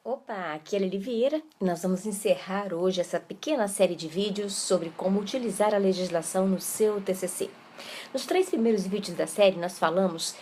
Opa, aqui é a Lili Vieira e nós vamos encerrar hoje essa pequena série de vídeos sobre como utilizar a legislação no seu TCC. Nos 3 primeiros vídeos da série nós falamos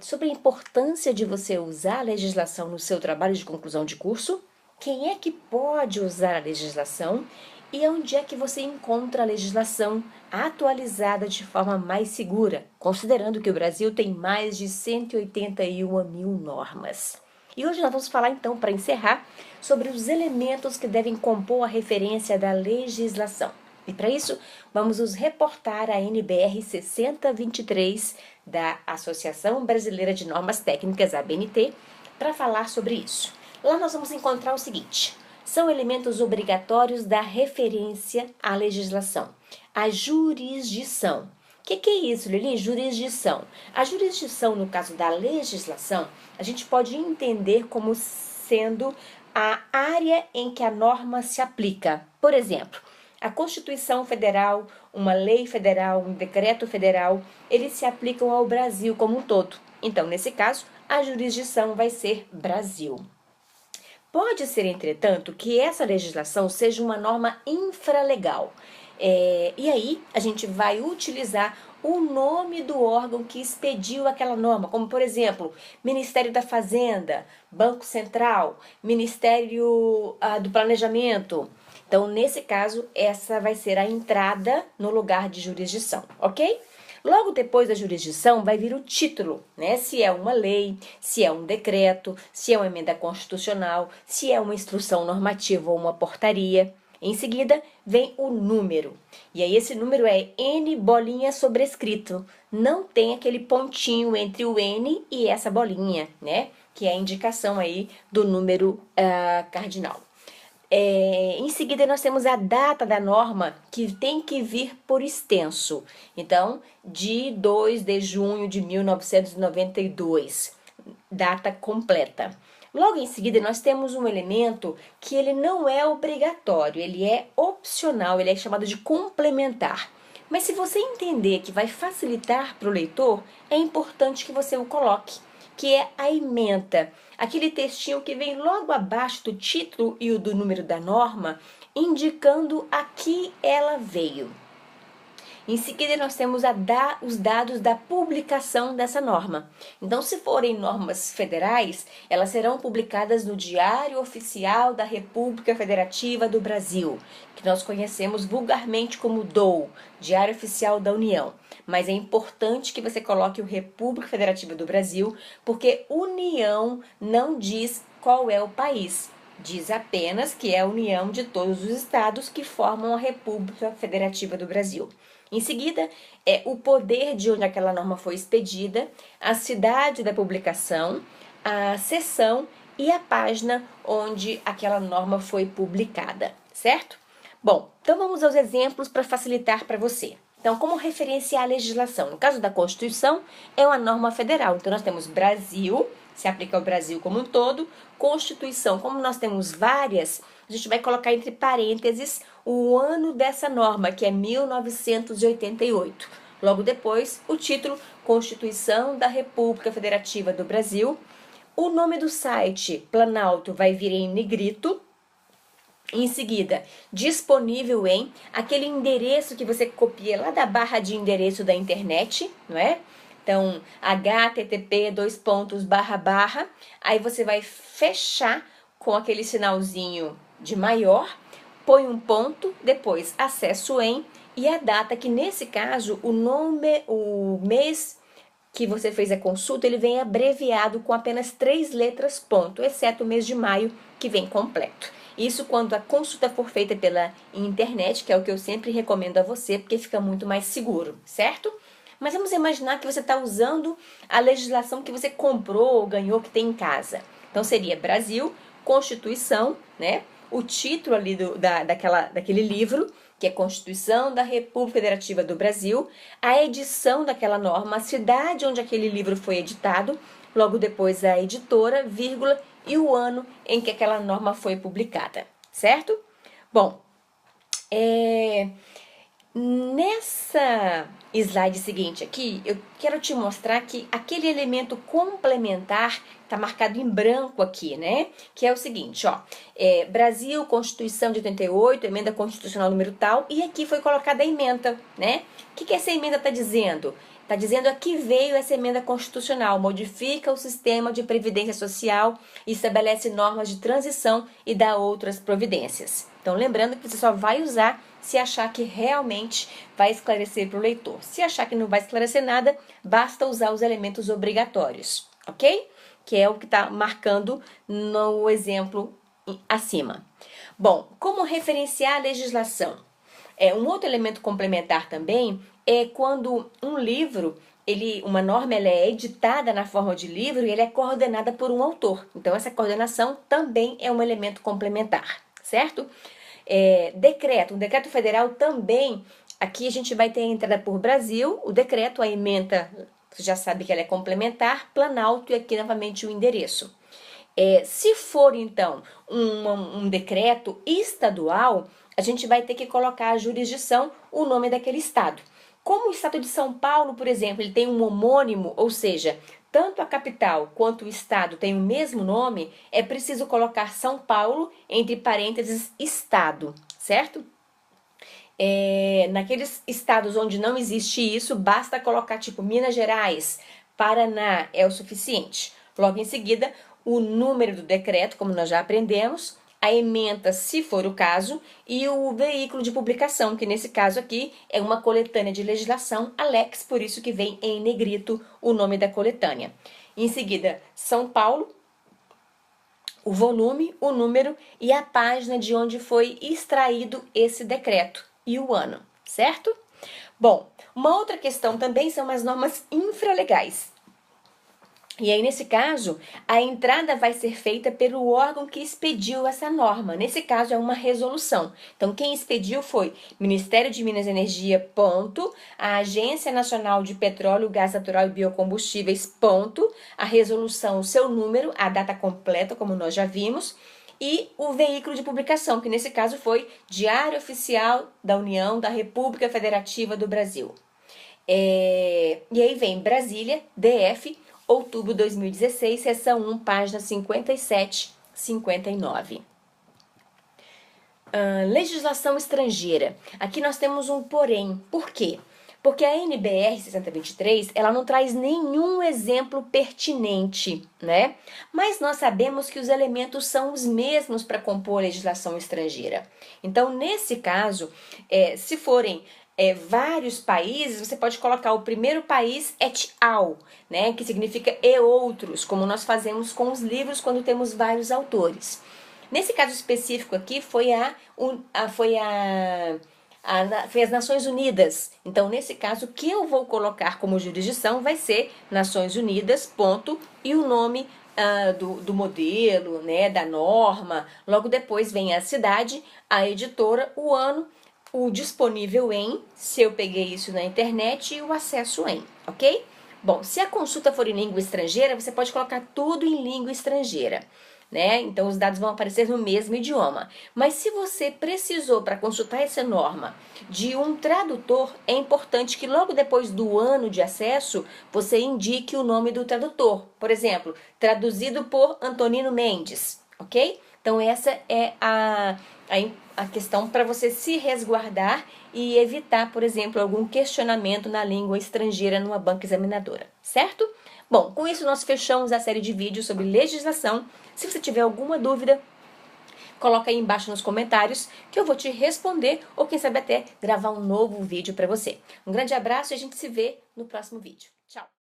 sobre a importância de você usar a legislação no seu trabalho de conclusão de curso, quem é que pode usar a legislação e onde é que você encontra a legislação atualizada de forma mais segura, considerando que o Brasil tem mais de 181 mil normas. E hoje nós vamos falar então, para encerrar, sobre os elementos que devem compor a referência da legislação. E para isso, vamos nos reportar à NBR 6023 da Associação Brasileira de Normas Técnicas, ABNT, para falar sobre isso. Lá nós vamos encontrar o seguinte: são elementos obrigatórios da referência à legislação. A jurisdição. O que é isso, Lili? Jurisdição. A jurisdição, no caso da legislação, a gente pode entender como sendo a área em que a norma se aplica. Por exemplo, a Constituição Federal, uma lei federal, um decreto federal, eles se aplicam ao Brasil como um todo. Então, nesse caso, a jurisdição vai ser Brasil. Pode ser, entretanto, que essa legislação seja uma norma infralegal. E aí a gente vai utilizar o nome do órgão que expediu aquela norma, como por exemplo, Ministério da Fazenda, Banco Central, Ministério do Planejamento. Então, nesse caso, essa vai ser a entrada no lugar de jurisdição, ok? Logo depois da jurisdição vai vir o título, né? Se é uma lei, se é um decreto, se é uma emenda constitucional, se é uma instrução normativa ou uma portaria. Em seguida, vem o número. E aí esse número é N bolinha sobrescrito. Não tem aquele pontinho entre o N e essa bolinha, né? Que é a indicação aí do número cardinal. Em seguida, nós temos a data da norma, que tem que vir por extenso. Então, de 2 de junho de 1992, data completa. Logo em seguida, nós temos um elemento que ele não é obrigatório, ele é opcional, ele é chamado de complementar. Mas se você entender que vai facilitar para o leitor, é importante que você o coloque, que é a ementa, aquele textinho que vem logo abaixo do título e o do número da norma, indicando a que ela veio. Em seguida, nós temos os dados da publicação dessa norma. Então, se forem normas federais, elas serão publicadas no Diário Oficial da República Federativa do Brasil, que nós conhecemos vulgarmente como DOU, Diário Oficial da União. Mas é importante que você coloque o República Federativa do Brasil, porque União não diz qual é o país. Diz apenas que é a união de todos os estados que formam a República Federativa do Brasil. Em seguida, é o poder de onde aquela norma foi expedida, a cidade da publicação, a seção e a página onde aquela norma foi publicada, certo? Bom, então vamos aos exemplos para facilitar para você. Então, como referenciar a legislação? No caso da Constituição, é uma norma federal. Então, nós temos Brasil, se aplica ao Brasil como um todo. Constituição, como nós temos várias, a gente vai colocar entre parênteses o ano dessa norma, que é 1988. Logo depois, o título, Constituição da República Federativa do Brasil. O nome do site, Planalto, vai vir em negrito. Em seguida, disponível em aquele endereço que você copia lá da barra de endereço da internet, não é? Então, http://, aí você vai fechar com aquele sinalzinho de maior, põe um ponto, depois acesso em, e a data, que nesse caso, o mês que você fez a consulta, ele vem abreviado com apenas 3 letras, ponto, exceto o mês de maio, que vem completo. Isso quando a consulta for feita pela internet, que é o que eu sempre recomendo a você, porque fica muito mais seguro, certo? Mas vamos imaginar que você está usando a legislação que você comprou ou ganhou, que tem em casa. Então seria Brasil, Constituição, né? O título ali daquele livro, que é Constituição da República Federativa do Brasil, a edição daquela norma, a cidade onde aquele livro foi editado, logo depois a editora, vírgula, e o ano em que aquela norma foi publicada, certo? Bom, Nessa slide seguinte aqui, eu quero te mostrar que aquele elemento complementar está marcado em branco aqui, né? Que é o seguinte, ó, Brasil, Constituição de 88, emenda constitucional número tal, e aqui foi colocada a emenda, né? O que essa emenda está dizendo? Está dizendo aqui veio essa emenda constitucional, modifica o sistema de previdência social, estabelece normas de transição e dá outras providências. Então, lembrando que você só vai usar se achar que realmente vai esclarecer para o leitor. Se achar que não vai esclarecer nada, basta usar os elementos obrigatórios, ok? Que é o que está marcando no exemplo acima. Bom, como referenciar a legislação? Um outro elemento complementar também é quando um livro, uma norma ela é editada na forma de livro e ela é coordenada por um autor. Então, essa coordenação também é um elemento complementar, certo? Um decreto federal também, aqui a gente vai ter a entrada por Brasil, o decreto, a ementa, você já sabe que ela é complementar, Planalto e aqui novamente o endereço. Se for, então, um decreto estadual, a gente vai ter que colocar a jurisdição, o nome daquele estado. Como o estado de São Paulo, por exemplo, ele tem um homônimo, ou seja, tanto a capital quanto o estado têm o mesmo nome, é preciso colocar São Paulo entre parênteses estado, certo? Naqueles estados onde não existe isso, basta colocar tipo Minas Gerais, Paraná, é o suficiente. Logo em seguida, o número do decreto, como nós já aprendemos, a ementa, se for o caso, e o veículo de publicação, que nesse caso aqui é uma coletânea de legislação, a Lex, por isso que vem em negrito o nome da coletânea. Em seguida, São Paulo, o volume, o número e a página de onde foi extraído esse decreto e o ano, certo? Bom, uma outra questão também são as normas infralegais. E aí, nesse caso, a entrada vai ser feita pelo órgão que expediu essa norma. Nesse caso, é uma resolução. Então, quem expediu foi Ministério de Minas e Energia, ponto, a Agência Nacional de Petróleo, Gás Natural e Biocombustíveis, ponto, a resolução, o seu número, a data completa, como nós já vimos, e o veículo de publicação, que nesse caso foi Diário Oficial da União da República Federativa do Brasil. E aí vem Brasília, DF, outubro de 2016, seção 1, página 57, 59. Legislação estrangeira. Aqui nós temos um porém. Por quê? Porque a NBR 6023, ela não traz nenhum exemplo pertinente, né? Mas nós sabemos que os elementos são os mesmos para compor a legislação estrangeira. Então, nesse caso, se forem vários países, você pode colocar o primeiro país et al, né? Que significa e outros, como nós fazemos com os livros quando temos vários autores. Nesse caso específico aqui, foi as Nações Unidas. Então, nesse caso, o que eu vou colocar como jurisdição vai ser Nações Unidas, ponto, e o nome do modelo, né, da norma. Logo depois vem a cidade, a editora, o ano, o disponível em, se eu peguei isso na internet, e o acesso em, ok? Bom, se a consulta for em língua estrangeira, você pode colocar tudo em língua estrangeira, né? Então, os dados vão aparecer no mesmo idioma. Mas se você precisou, para consultar essa norma, de um tradutor, é importante que logo depois do ano de acesso, você indique o nome do tradutor. Por exemplo, traduzido por Antonino Mendes, ok? Então, essa é a questão para você se resguardar e evitar, por exemplo, algum questionamento na língua estrangeira numa banca examinadora, certo? Bom, com isso nós fechamos a série de vídeos sobre legislação. Se você tiver alguma dúvida, coloca aí embaixo nos comentários que eu vou te responder ou quem sabe até gravar um novo vídeo para você. Um grande abraço e a gente se vê no próximo vídeo. Tchau!